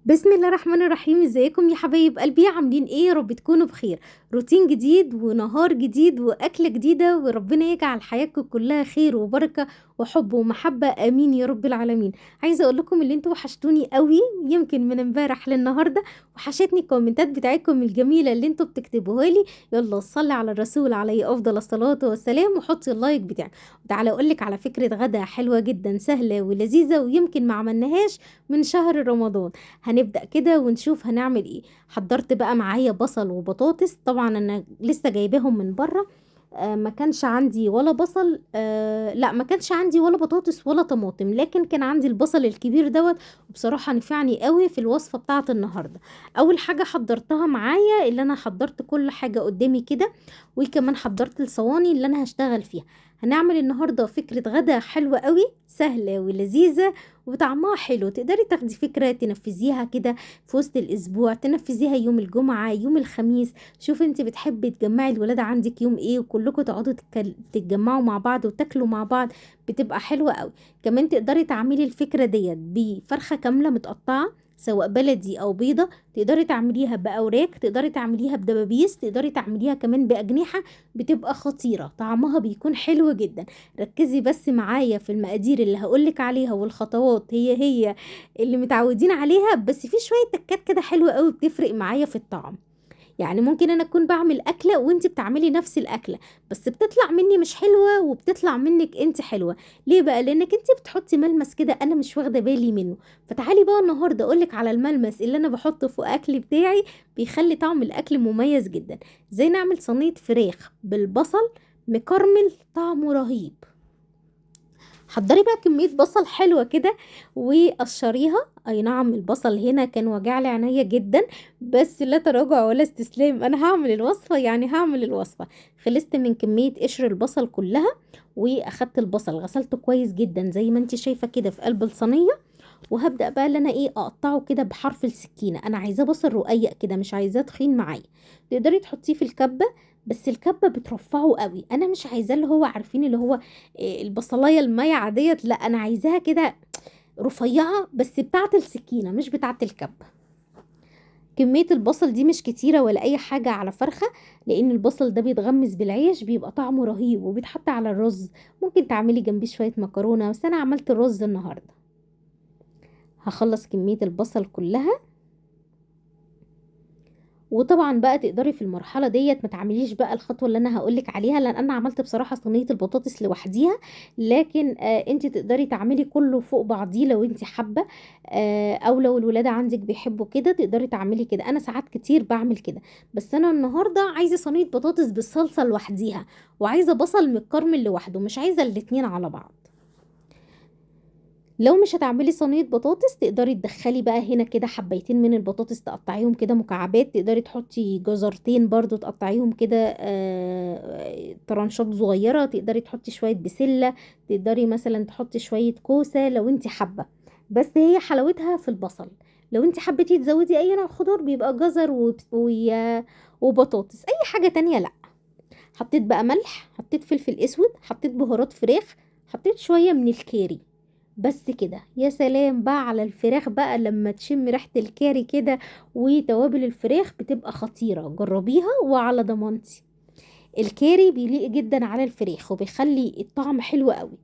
بسم الله الرحمن الرحيم. ازيكم يا حبايب قلبي؟ عاملين ايه؟ يا رب تكونوا بخير. روتين جديد ونهار جديد واكله جديده، وربنا يجعل حياتكم كلها خير وبركه وحب ومحبه، امين يا رب العالمين. عايزه اقول لكم اللي انتوا وحشتوني قوي، يمكن من امبارح للنهارده. وحشتني الكومنتات بتاعتكم الجميله اللي انتوا بتكتبوها لي. يلا صلي على الرسول عليه افضل الصلاه والسلام، وحطي اللايك بتاعك. وتعالى اقول لك على فكره غدا حلوه جدا، سهله ولذيذه، ويمكن ما عملناهاش من شهر رمضان. هنبدأ كده ونشوف هنعمل ايه. حضرت بقى معايا بصل وبطاطس، طبعا انا لسه جايباهم من بره. ما كانش عندي ولا بصل، لا ما كانش عندي ولا بطاطس ولا طماطم، لكن كان عندي البصل الكبير دوت. وبصراحة نفعني قوي في الوصفة بتاعة النهاردة. اول حاجة حضرتها معايا، اللي انا حضرت كل حاجة قدامي كده، وكمان حضرت الصواني اللي انا هشتغل فيها. هنعمل النهاردة فكرة غدا حلوة قوي، سهلة ولذيذة، وطعمها حلو. تقدري تاخدي فكرة تنفذيها كده في وسط الأسبوع، تنفذيها يوم الجمعة، يوم الخميس. شوفي انت بتحبي تجمعي الولاد عندك يوم ايه، وكلكم تقعدوا تتجمعوا مع بعض وتاكلوا مع بعض. بتبقى حلوة قوي. كمان تقدري تعملي الفكرة ديت بفرخة كاملة متقطعة، سواء بلدي او بيضة. تقدري تعمليها بأوراق، تقدري تعمليها بدبابيس، تقدري تعمليها كمان بأجنحة. بتبقى خطيرة، طعمها بيكون حلو جدا. ركزي بس معايا في المقادير اللي هقولك عليها، والخطوات هي اللي متعودين عليها، بس في شوية تكات كده حلوة قوي بتفرق معايا في الطعم. يعني ممكن انا اكون بعمل اكلة وانت بتعملي نفس الاكلة، بس بتطلع مني مش حلوة وبتطلع منك انت حلوة. ليه بقى؟ لانك انت بتحطي ملمس كده انا مش واخدة بالي منه. فتعالي بقى النهاردة اقولك على الملمس اللي انا بحطه في اكل بتاعي، بيخلي طعم الاكل مميز جدا. ازاي نعمل صينية فراخ بالبصل مكرمل طعمه رهيب. حضري بقى كمية بصل حلوة كده وقشريها. اي نعم، البصل هنا كان وجع لي عينيا جدا، بس لا تراجع ولا استسلام، انا هعمل الوصفة، يعني هعمل الوصفة. خلصت من كمية قشر البصل كلها، واخدت البصل غسلته كويس جدا زي ما انت شايفة كده في قلب الصينية. وهبدأ بقى اللي انا ايه اقطعه كده بحرف السكينة. انا عايزاه بصل رقيق كده، مش عايزاه تخين معايا. تقدري تحطيه في الكبة، بس الكبة بترفعه قوي. انا مش عايزاه اللي هو عارفين اللي هو البصلايه المية ديت، لا انا عايزاها كده رفيعة، بس بتاعة السكينة مش بتاعة الكبة. كمية البصل دي مش كتيرة ولا اي حاجة على فرخة، لان البصل ده بيتغمس بالعيش بيبقى طعمه رهيب، وبيتحط على الرز. ممكن تعملي جنبيه شوية مكرونة، بس انا عملت الرز النهاردة. هخلص كمية البصل كلها. وطبعا بقى تقدري في المرحله ديت ما تعمليش بقى الخطوه اللي انا هقولك عليها، لان انا عملت بصراحه صينيه البطاطس لوحديها. لكن انت تقدري تعملي كله فوق بعضيه لو انت حابه. او لو الولاد عندك بيحبوا كده تقدري تعملي كده. انا ساعات كتير بعمل كده، بس انا النهارده عايزه صينيه بطاطس بالصلصه لوحديها، وعايزه بصل متكرمل لوحده، مش عايزه الاتنين على بعض. لو مش هتعملي صينية بطاطس تقدري تدخلي بقى هنا كده حبيتين من البطاطس تقطعيهم كده مكعبات. تقدري تحطي جزرتين برضو تقطعيهم كده طرنشات صغيرة. تقدري تحطي شوية بسلة، تقدري مثلا تحطي شوية كوسة لو انت حابة. بس هي حلاوتها في البصل. لو انت حبيتي تزودي اي نوع خضار بيبقى جزر وبطاطس، اي حاجة تانية لا. حطيت بقى ملح، حطيت فلفل اسود، حطيت بهارات فراخ، حطيت شوية من الكاري. بس كده. يا سلام بقى على الفراخ بقى لما تشم ريحة الكاري كده، وتوابل الفراخ بتبقى خطيرة. جربيها وعلى ضمانتي. الكاري بيليق جدا على الفراخ وبيخلي الطعم حلو قوي.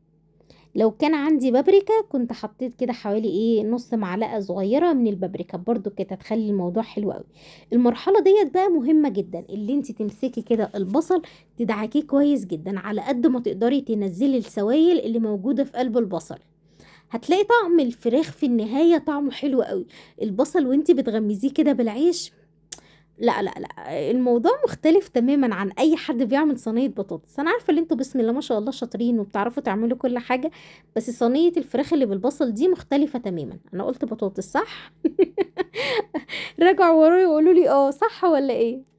لو كان عندي بابريكا كنت حطيت كده حوالي ايه نص معلقة صغيرة من البابريكا، برضو كده تخلي الموضوع حلو قوي. المرحلة ديت بقى مهمة جدا، اللي انت تمسكي كده البصل تدعكيه كويس جدا على قد ما تقدري تنزلي السوائل اللي موجودة في قلب البصل. هتلاقي طعم الفراخ في النهاية طعمه حلو قوي. البصل وانتي بتغمزيه كده بالعيش، لا لا لا، الموضوع مختلف تماما عن اي حد بيعمل صينية بطاطس. انا عارفة ان انتوا بسم الله ما شاء الله شاطرين وبتعرفوا تعملوا كل حاجة، بس صينية الفراخ اللي بالبصل دي مختلفة تماما. انا قلت بطاطس صح؟ رجعوا ورايا وقولوا لي اه صح ولا ايه.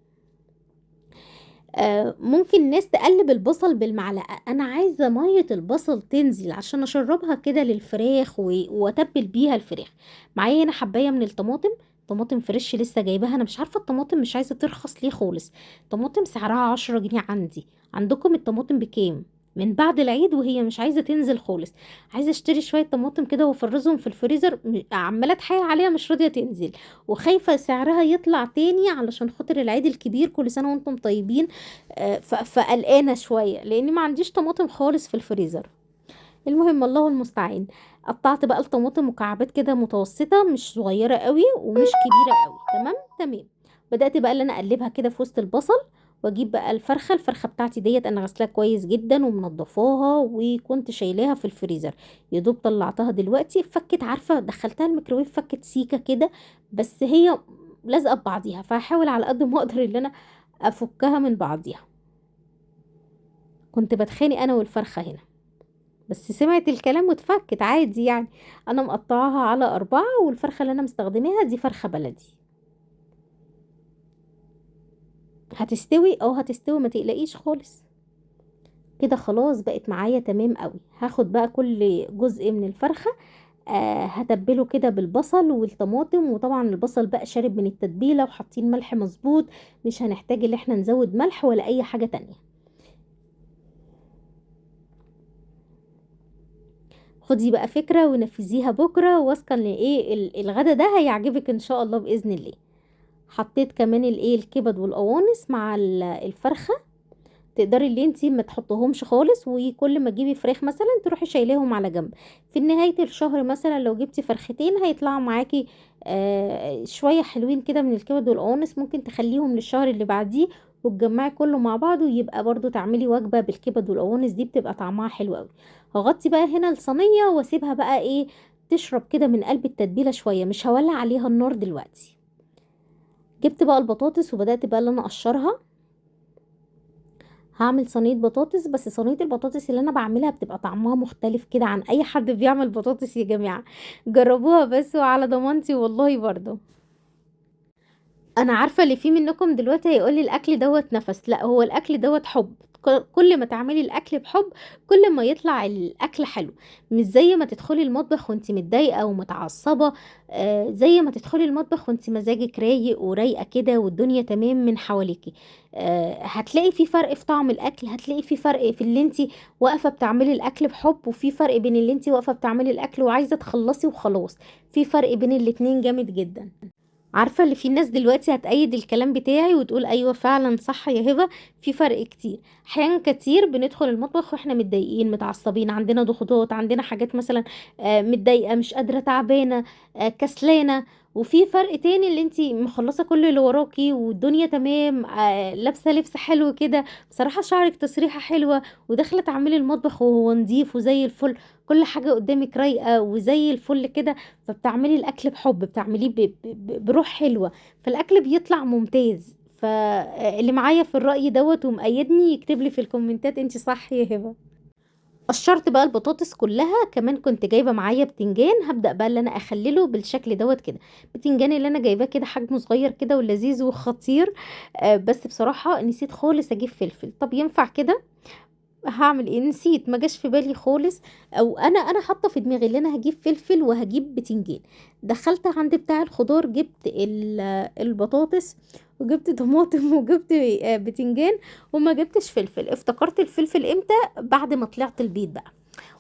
ممكن ناس تقلب البصل بالمعلقة. انا عايزة مية البصل تنزل عشان اشربها كده للفراخ واتبل بيها الفراخ. معايا هنا حباية من الطماطم، طماطم فريش لسه جايباها. انا مش عارفة الطماطم مش عايزة ترخص ليه خالص. طماطم سعرها 10 جنيه عندي. عندكم الطماطم بكام؟ من بعد العيد وهي مش عايزة تنزل خالص، عايزة اشتري شوية طماطم كده وافرزهم في الفريزر، عمالة اتحايل عليها مش راضية تنزل، وخايفة سعرها يطلع تاني علشان خاطر العيد الكبير، كل سنة وانتم طيبين. فقلقانة شوية لاني ما عنديش طماطم خالص في الفريزر. المهم الله المستعان. قطعت بقى الطماطم مكعبات كده متوسطة، مش صغيرة قوي ومش كبيرة قوي. تمام تمام. بدأت بقى اللي انا اقلبها كده في وسط البصل، واجيب بقى الفرخة بتاعتي ديت، انا غسلاها كويس جدا ومنضفاها وكنت شايلاها في الفريزر. يا دوب طلعتها دلوقتي، فكت، عارفة، دخلتها الميكروويف فكت سيكة كده، بس هي لازقة ببعضيها، فهحاول على قد ما اقدر ان انا افكها من بعضيها. كنت بتخانق انا والفرخة هنا، بس سمعت الكلام واتفكت عادي يعني. انا مقطعاها على 4، والفرخة اللي انا مستخدماها دي فرخة بلدي. هتستوي، هتستوي، ما تقلقيش خالص. كده خلاص بقت معايا تمام قوي. هاخد بقى كل جزء من الفرخة، هتبله كده بالبصل والطماطم، وطبعا البصل بقى شارب من التتبيلة وحاطين ملح مظبوط، مش هنحتاج ان احنا نزود ملح ولا اي حاجة تانية. خدي بقى فكرة ونفذيها بكرة، واثقة ان ايه الغدا ده هيعجبك ان شاء الله بإذن الله. حطيت كمان الايه الكبد والقوانص مع الفرخه. تقدري اللي انتي ما تحطهمش خالص، وكل ما تجيبي فراخ مثلا تروحي شايلاهم على جنب. في نهايه الشهر مثلا لو جبتي فرختين هيطلعوا معاكي شويه حلوين كده من الكبد والقوانص، ممكن تخليهم للشهر اللي بعديه، وتجمعي كله مع بعض، ويبقى برضو تعملي وجبه بالكبد والقوانص دي، بتبقى طعمها حلو قوي. هغطي بقى هنا الصينيه واسيبها بقى ايه، تشرب كده من قلب التتبيله شويه، مش هولع عليها النار دلوقتي. جبت بقى البطاطس وبدأت بقى اللي انا اقشرها. هعمل صينية بطاطس، بس صينية البطاطس اللي انا بعملها بتبقى طعمها مختلف كده عن اي حد بيعمل بطاطس يا جماعة. جربوها بس وعلى ضمانتي والله برضو. انا عارفه اللي فيه منكم دلوقتي هيقولي الاكل دوت نفس، لا، هو الاكل دوت حب. كل ما تعملي الاكل بحب كل ما يطلع الاكل حلو. مش زي ما تدخلي المطبخ وانت متضايقه ومتعصبه، زي ما تدخلي المطبخ وانت مزاجك رايق ورايقه كده والدنيا تمام من حواليكي. هتلاقي في فرق في طعم الاكل، هتلاقي في فرق في اللي انت واقفه بتعملي الاكل بحب، وفي فرق بين اللي انت واقفه بتعملي الاكل وعايزه تخلصي وخلاص. في فرق بين الاتنين جامد جدا. عارفة اللي في ناس دلوقتي هتأيد الكلام بتاعي وتقول أيوة فعلا صح يا هبة. في فرق كتير. أحيانا كتير بندخل المطبخ واحنا متضايقين متعصبين، عندنا ضغوطات، عندنا حاجات مثلا، متضايقة، مش قادرة، تعبانة، كسلانة. وفي فرق تاني اللي انتي مخلصة كل اللي وراكي والدنيا تمام، لابسة لبس حلو كده، بصراحة شعرك تسريحة حلوة، وداخلة تعملي المطبخ وهو نضيف وزي الفل، كل حاجة قدامك رايقة وزي الفل كده. فبتعملي الاكل بحب، بتعمليه بروح حلوة، فالاكل بيطلع ممتاز. فاللي معايا في الرأي دوت ومأيدني يكتب لي في الكومنتات انت صح يا هبة. قشرت بقى البطاطس كلها، كمان كنت جايبه معايا بتنجان، هبدأ بقى اللي انا اخلله بالشكل دوت كده. بتنجان اللي انا جايباه كده حجمه صغير كده ولذيذ وخطير. بس بصراحة نسيت خالص اجيب فلفل. طب ينفع كده؟ هعمل ايه، نسيت، ما جاش في بالي خالص. او انا حاطه في دماغي ان انا هجيب فلفل وهجيب بتنجان. دخلت عند بتاع الخضار، جبت البطاطس، وجبت طماطم، وجبت بتنجان، وما جبتش فلفل. افتكرت الفلفل امتى؟ بعد ما طلعت البيت بقى.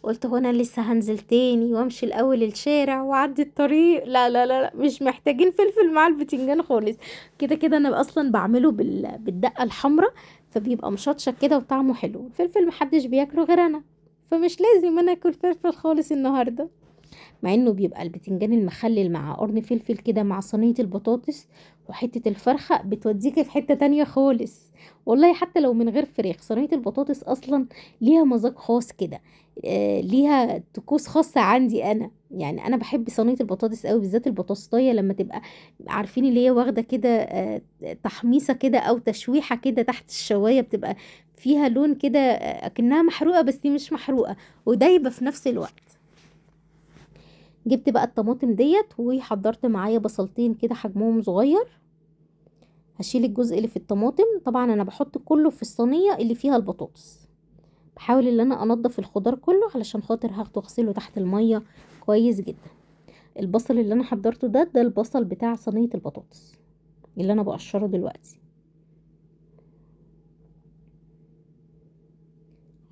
قلت هو انا لسه هنزل تاني وامشي الاول الشارع واعدي الطريق؟ لا لا لا لا، مش محتاجين فلفل مع البتنجان خالص. كده كده انا اصلا بعمله بالدقه الحمراء، فبيبقى مشطشط كده وطعمه حلو. الفلفل محدش بياكله غير انا، فمش لازم انا اكل فلفل خالص النهارده. مع انه بيبقى البتنجان المخلل مع قرن فلفل كده مع صينية البطاطس وحتة الفرخة بتوديكي في حتة تانية خالص. والله حتى لو من غير فراخ، صينية البطاطس اصلا ليها مذاق خاص كده. ليها طقوس خاصة عندي انا. يعني انا بحب صينية البطاطس قوي، بالذات البطاطساية لما تبقى، عارفين اللي هي واخدة كده تحميصة كده او تشويحة كده تحت الشواية، بتبقى فيها لون كده اكنها محروقة بس دي مش محروقة، ودايبة في نفس الوقت. جبت بقى الطماطم ديت وحضرت معايا بصلتين كده حجمهم صغير. هشيل الجزء اللي في الطماطم، طبعا انا بحط كله في الصينيه اللي فيها البطاطس. بحاول ان انا انضف الخضار كله علشان خاطر هاخده اغسله تحت الميه كويس جدا. البصل اللي انا حضرته ده البصل بتاع صينيه البطاطس اللي انا بقشره دلوقتي.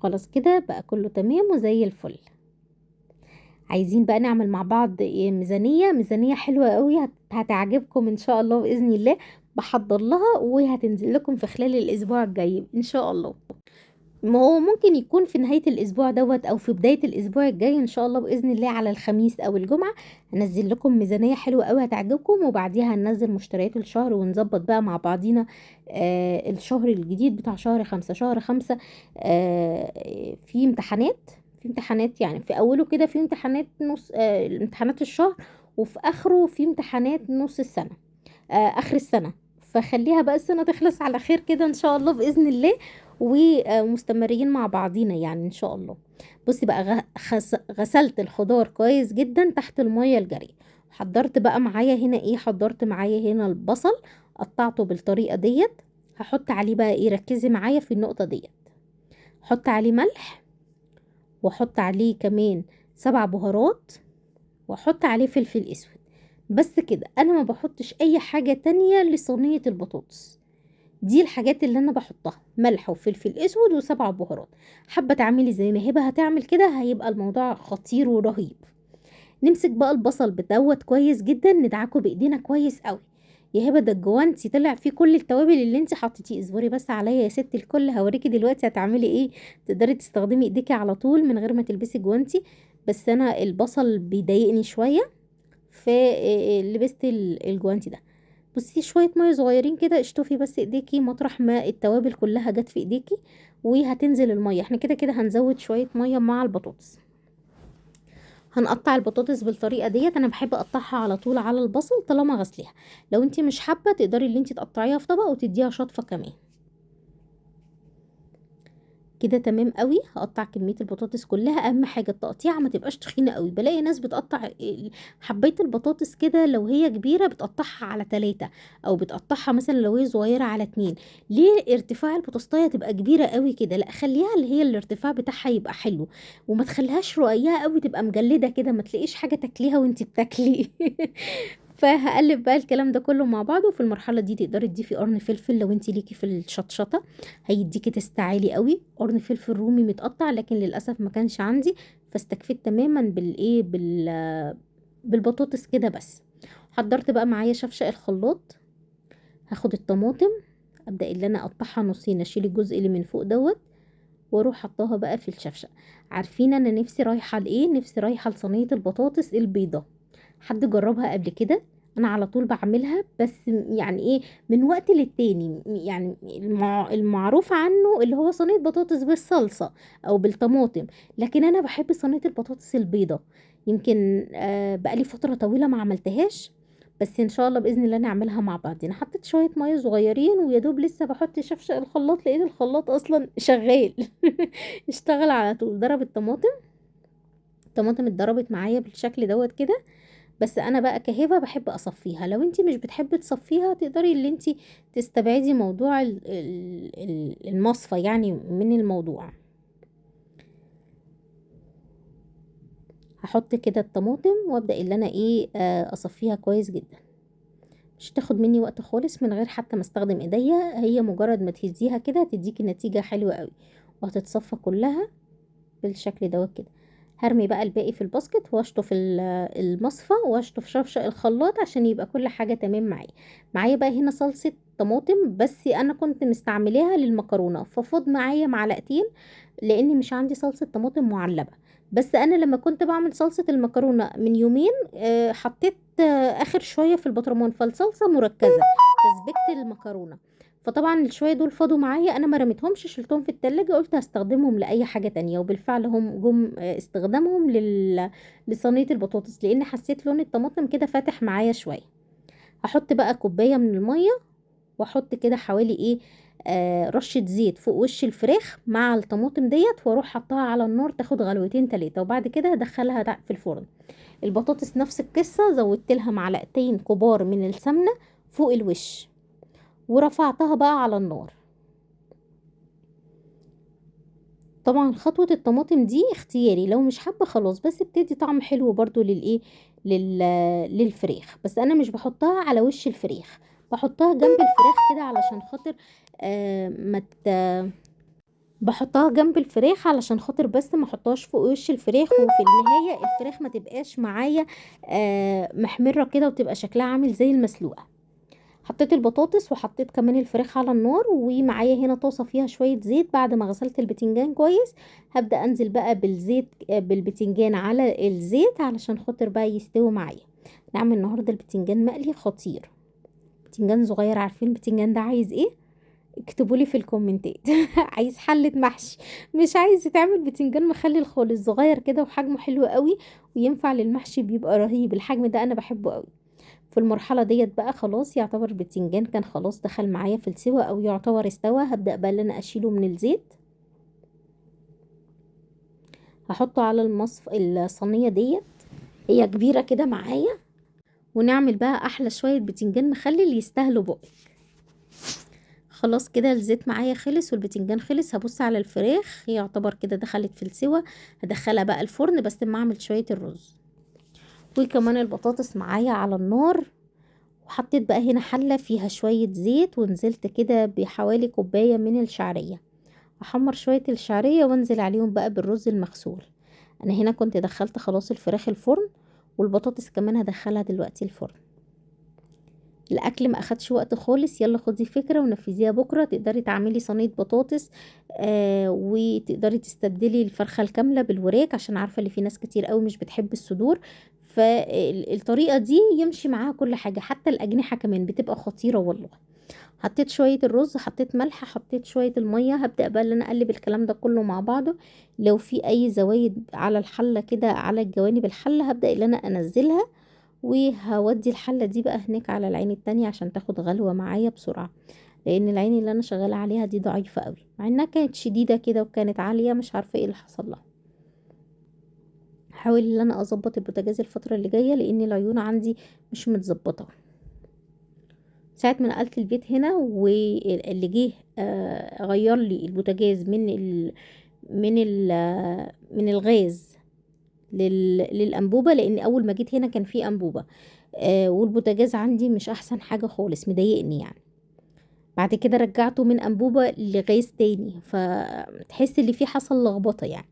خلاص كده بقى كله تمام وزي الفل. عايزين بقى نعمل مع بعض ميزانية حلوة قوي، هتعجبكم ان شاء الله بإذن الله. بحضر لها وهتنزل لكم في خلال الاسبوع الجاي ان شاء الله. ما هو ممكن يكون في نهاية الأسبوع دوت أو في بداية الأسبوع الجاي إن شاء الله بإذن الله، على الخميس أو الجمعة هنزل لكم ميزانية حلوة أوي هتعجبكم، وبعديها هننزل مشتريات الشهر ونظبط بقى مع بعضينا الشهر الجديد بتاع شهر 5. شهر 5 في امتحانات، يعني في أوله كده في امتحانات نص امتحانات الشهر، وفي آخره في امتحانات نص السنة، آخر السنة. فخليها بقى السنة تخلص على خير كده ان شاء الله بإذن الله، ومستمرين مع بعضينا يعني ان شاء الله. بصي بقى، غسلت الخضار كويس جدا تحت المية الجارية. حضرت بقى معايا هنا ايه، حضرت معايا هنا البصل، قطعته بالطريقة ديت. هحط عليه بقى ايه، ركزي معايا في النقطة ديت. حط عليه ملح، واحط عليه كمان 7 بهارات، واحط عليه فلفل اسود. بس كده، انا ما بحطش اي حاجة تانية لصينية البطاطس. دي الحاجات اللي انا بحطها، ملح وفلفل اسود و7 بهارات. حابة تعملي زي ما هبة هتعمل كده، هيبقى الموضوع خطير ورهيب. نمسك بقى البصل بدوت كويس جدا، ندعكه بايدينا كويس قوي. يا هبه ده الجوانتي طلع فيه كل التوابل اللي انت حطيتيه. اصبري بس عليا يا ست الكل، هوريكي دلوقتي هتعملي ايه. تقدري تستخدمي ايديكي على طول من غير ما تلبسي جوانتي، بس انا البصل بيضايقني شويه، فلبست الجوانتي ده. بصي شويه ميه صغيرين كده، اشطفي بس ايديكي مطرح ما التوابل كلها جت في ايديكي، وهتنزل الميه. احنا كده كده هنزود شويه ميه مع البطاطس. هنقطع البطاطس بالطريقه ديت. انا بحب اقطعها على طول على البصل طالما غسلها. لو انت مش حابه تقدري اللي انت تقطعيها في طبق وتديها شطفه كمان. كده تمام قوي. هقطع كميه البطاطس كلها. اهم حاجه التقطيعه ما تبقاش تخينه قوي. بلاقي ناس بتقطع حبايه البطاطس كده، لو هي كبيره بتقطعها على 3، او بتقطعها مثلا لو هي صغيره على 2. ليه ارتفاع البطاطسايه تبقى كبيره قوي كده؟ لا، خليها اللي هي الارتفاع بتاعها يبقى حلو، وما تخليهاش رقيقه قوي تبقى مجلده كده، ما تلاقيش حاجه تاكليها وانتي بتاكلي. فهقلب بقى الكلام ده كله مع بعضه. وفي المرحله دي تقدري تضيفي قرن فلفل لو انت ليكي في الشطشطه، هيديكي تست عالي قوي. قرن فلفل رومي متقطع، لكن للاسف ما كانش عندي، فاستكفيت تماما بالبطاطس كده بس. حضرت بقى معايا شفشق الخلاط. هاخد الطماطم، ابدا اللي انا اقطعها نصين، اشيل الجزء اللي من فوق دوت، واروح حطاها بقى في الشفشق. عارفين انا نفسي رايحه لايه؟ نفسي رايحه لصينيه البطاطس البيضه. حد جربها قبل كده؟ انا على طول بعملها، بس يعني ايه، من وقت للتاني. يعني المعروف عنه اللي هو صينيه بطاطس بالصلصه او بالطماطم، لكن انا بحب صينيه البطاطس البيضه. يمكن بقالي فتره طويله ما عملتهاش، بس ان شاء الله باذن الله نعملها مع بعض. انا حطيت شويه ميه صغيرين، ويا دوب لسه بحط شفشق الخلاط لقيت الخلاط اصلا شغال. اشتغل على طول. ضرب الطماطم اتضربت معايا بالشكل دوت كده. بس انا بقى كهبه بحب اصفيها. لو انتي مش بتحبي تصفيها، تقدري اللي انتي تستبعدي موضوع المصفى يعني من الموضوع. هحط كده الطماطم وابدا اللي انا ايه اصفيها كويس جدا. مش تاخد مني وقت خالص، من غير حتى ما استخدم ايديا. هي مجرد ما تهزيها كده تديكي نتيجه حلوه قوي، وهتتصفى كلها بالشكل دوت كده. هرمي بقى الباقي في الباسكت، واشطف المصفى، واشطف شفشق الخلاط عشان يبقى كل حاجة تمام معايا. معايا بقى هنا صلصة طماطم، بس انا كنت مستعملاها للمكرونة، ففض معايا معلقتين، لاني مش عندي صلصة طماطم معلبة. بس انا لما كنت بعمل صلصة المكرونة من يومين حطيت اخر شوية في البطرمان، فالصلصة مركزة تسبيكة المكرونة. فطبعا الشويه دول فاضوا معايا، انا ما رميتهمش، شلتهم في التلاجة، قلت هستخدمهم لاي حاجه تانية. وبالفعل هم جم استخدامهم لصينيه البطاطس، لان حسيت لون الطماطم كده فاتح معايا شويه. هحط بقى كوبايه من الميه، واحط كده حوالي ايه رشه زيت فوق وش الفراخ مع الطماطم ديت، واروح حطها على النار تاخد غلوتين 3، وبعد كده ادخلها في الفرن. البطاطس نفس القصه، زودت لها معلقتين كبار من السمنه فوق الوش، ورفعتها بقى على النار. طبعا خطوة الطماطم دي اختياري، لو مش حابة خلاص، بس بتدي طعم حلو برضو للايه لل... للفراخ. بس انا مش بحطها على وش الفراخ، بحطها جنب الفراخ كده علشان خاطر آه ما ت... باحطها جنب الفراخ علشان خاطر بس ما احطهاش فوق وش الفراخ، وفي النهاية الفراخ ما تبقاش معايا محمرة كده وتبقى شكلها عامل زي المسلوقة. حطيت البطاطس وحطيت كمان الفراخ على النار، ومعايا هنا طاسة فيها شوية زيت. بعد ما غسلت البتنجان كويس هبدأ انزل بقى بالزيت بالبتنجان على الزيت علشان خاطر بقى يستوي معايا. نعمل النهاردة البتنجان مقلي خطير. بتنجان صغير، عارفين البتنجان ده عايز ايه؟ اكتبولي في الكومنتات. عايز حلة محشي، مش عايز يتعمل بتنجان مخلل خالص، صغير كده وحجمه حلو قوي وينفع للمحشي، بيبقى رهيب الحجم ده، انا بحبه قوي. في المرحلة ديت بقى خلاص يعتبر البتنجان كان خلاص دخل معايا في السوا او يعتبر استوى. هبدأ بقى اللي انا اشيله من الزيت، هحطه على الصينية ديت، هي كبيرة كده معايا. ونعمل بقى احلى شوية بتنجان مخلل يستاهلوا بقى. خلاص كده الزيت معايا خلص والبتنجان خلص. هبص على الفراخ، هي يعتبر كده دخلت في السوا. هدخلها بقى الفرن بس ما اعمل شوية الرز. وكمان البطاطس معايا على النار، وحطيت بقى هنا حلة فيها شوية زيت، ونزلت كده بحوالي كوباية من الشعرية. احمر شوية الشعرية وانزل عليهم بقى بالرز المغسول. انا هنا كنت دخلت خلاص الفراخ الفرن، والبطاطس كمان هدخلها دلوقتي الفرن. الاكل ما اخدش وقت خالص، يلا خدي فكره ونفذيها بكره. تقدري تعملي صينيه بطاطس وتقدري تستبدلي الفرخه الكامله بالوراك، عشان عارفه اللي في ناس كتير قوي مش بتحب الصدور. فالطريقه دي يمشي معاها كل حاجه، حتى الاجنحه كمان بتبقى خطيره والله. حطيت شويه الرز، حطيت ملح، حطيت شويه الميه. هبدا بقى ان انا اقلب الكلام ده كله مع بعضه. لو في اي زوايد على الحله كده على الجوانب الحله هبدا ان انا انزلها، وهودي الحلة دي بقى هناك على العين التانية عشان تاخد غلوة معايا بسرعة، لان العين اللي انا شغالة عليها دي ضعيفة قوي، مع انها كانت شديدة كده وكانت عالية، مش عارفة ايه اللي حصل لها. هحاول ان انا اظبط البوتاجاز الفترة اللي جاية لان العيون عندي مش متظبطة. ساعة ما نقلت البيت هنا واللي جه غير لي البوتاجاز من الغاز للأنبوبة، لان اول ما جيت هنا كان في أنبوبة. والبوتاجاز عندي مش احسن حاجة خالص، مضايقني يعني. بعد كده رجعته من أنبوبة لغاز تاني، فتحس اللي فيه حصل لخبطة يعني.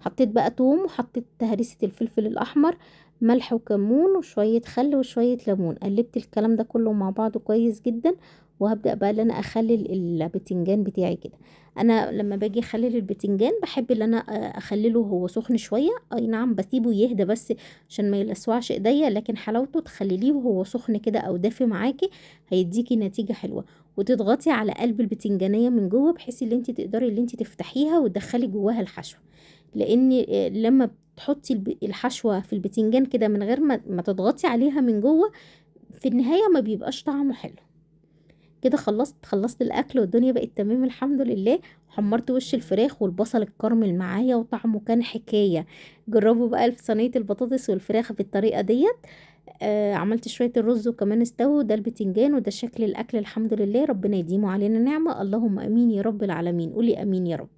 حطيت بقى توم، وحطيت هريسة الفلفل الأحمر، ملح وكمون وشوية خل وشوية ليمون. قلبت الكلام ده كله مع بعضه كويس جدا. وهبدأ بقى ان انا اخلل البتنجان بتاعي كده. انا لما باجي اخلل البتنجان بحب ان انا اخلله هو سخن شوية، اي نعم بسيبه يهدى بس عشان ما يلسوعش ايديا، لكن حلاوته تخلليه وهو سخن كده او دافي معاكي، هيديكي نتيجة حلوة. وتضغطي على قلب البتنجانية من جوه بحيث ان انت تقدري ان انت تفتحيها وتدخلي جواها الحشو. لان لما بتحطي الحشوة في البتنجان كده من غير ما تضغطي عليها من جوه، في النهاية ما بيبقاش طعمه حلو. كده خلصت الاكل والدنيا بقت تمام الحمد لله. حمرت وش الفراخ والبصل اتكرمل معايا وطعمه كان حكاية. جربوا بقى في صينية البطاطس والفراخ بالطريقة ديت. عملت شوية الرز وكمان استووا. ده البتنجان وده شكل الاكل الحمد لله. ربنا يديمه علينا نعمة، اللهم امين يا رب العالمين، قولي امين يا رب.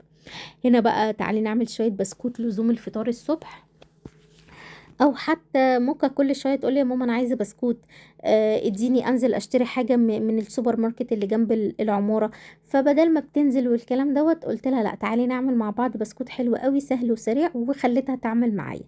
هنا بقى تعالي نعمل شوية بسكوت لزوم الفطار الصبح، او حتى ممكن كل شويه تقولي يا ماما انا عايزه بسكوت، اديني انزل اشتري حاجه من السوبر ماركت اللي جنب العماره. فبدل ما بتنزل والكلام دوت قلت لها لا تعالي نعمل مع بعض بسكوت حلو قوي سهل وسريع، وخليتها تعمل معايا.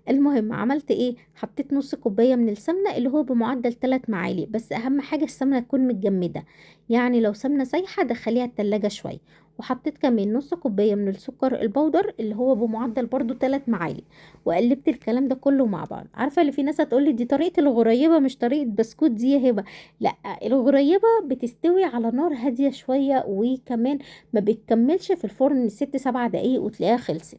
المهم عملت ايه، حطيت نص كوبايه من السمنه اللي هو بمعدل 3 معالق، بس اهم حاجه السمنه تكون متجمده، يعني لو سمنه سايحه دخليها التلاجة شويه. وحطيت كمان نص كوبايه من السكر البودر اللي هو بمعدل برضو 3 معالق. وقلبت الكلام ده كله مع بعض. عارفه اللي في ناس هتقولي دي طريقه الغريبه مش طريقه بسكوت دي يا هبه. لا، الغريبه بتستوي على نار هاديه شويه، وكمان ما بتكملش في الفرن 6 7 دقايق وتلاقيها خلصت.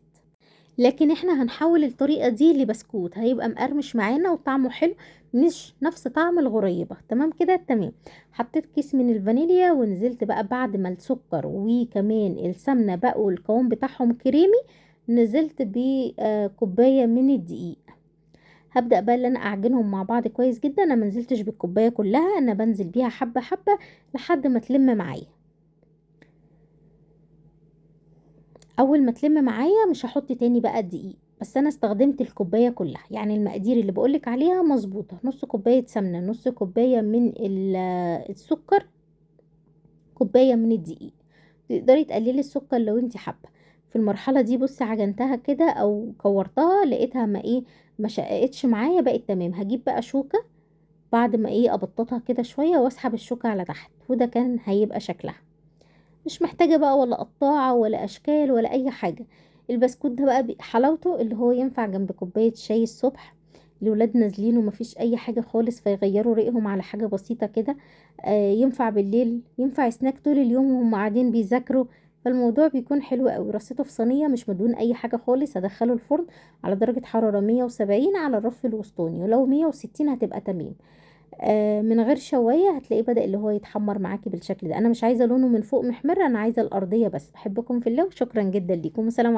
لكن احنا هنحول الطريقه دي لبسكوت، هيبقى مقرمش معانا وطعمه حلو، مش نفس طعم الغريبه. تمام كده تمام. حطيت كيس من الفانيليا، ونزلت بقى بعد ما السكر وكمان السمنه بقوا القوام بتاعهم كريمي، نزلت بكوبايه من الدقيق. هبدأ بقى اللي انا اعجنهم مع بعض كويس جدا. انا منزلتش بالكوبايه كلها، انا بنزل بيها حبه حبه لحد ما تلم معايا. اول ما تلم معايا مش هحط تاني بقى الدقيق، بس انا استخدمت الكوبايه كلها، يعني المقادير اللي بقولك عليها مظبوطه. نص كوبايه سمنه، نص كوبايه من السكر، كوبايه من الدقيق. تقدري تقللي السكر لو انت حابه. في المرحله دي بصي عجنتها كده او كورتها، لقيتها ما ايه، ما شققتش معايا، بقت تمام. هجيب بقى شوكه بعد ما ايه ابططها كده شويه واسحب الشوكه على تحت، وده كان هيبقى شكلها. مش محتاجة بقى ولا قطاعة ولا أشكال ولا أي حاجة. البسكوت ده بقى حلاوته اللي هو ينفع جنب كوباية شاي الصبح، الولاد نازلين ومفيش أي حاجة خالص فيغيروا ريقهم على حاجة بسيطة كده. ينفع بالليل، ينفع سناك طول اليوم وهم قاعدين بيذاكروا. فالموضوع بيكون حلو قوي. رصيته في صينية مش مدهون أي حاجة خالص، هدخله الفرن على درجة حرارة 170 على الرف الوسطاني، ولو 160 هتبقى تمام. من غير شواية هتلاقيه بدأ اللي هو يتحمر معاكي بالشكل ده. انا مش عايزة لونه من فوق محمر، انا عايزة الارضية بس. بحبكم في الله وشكرا جدا ليكم، وسلام.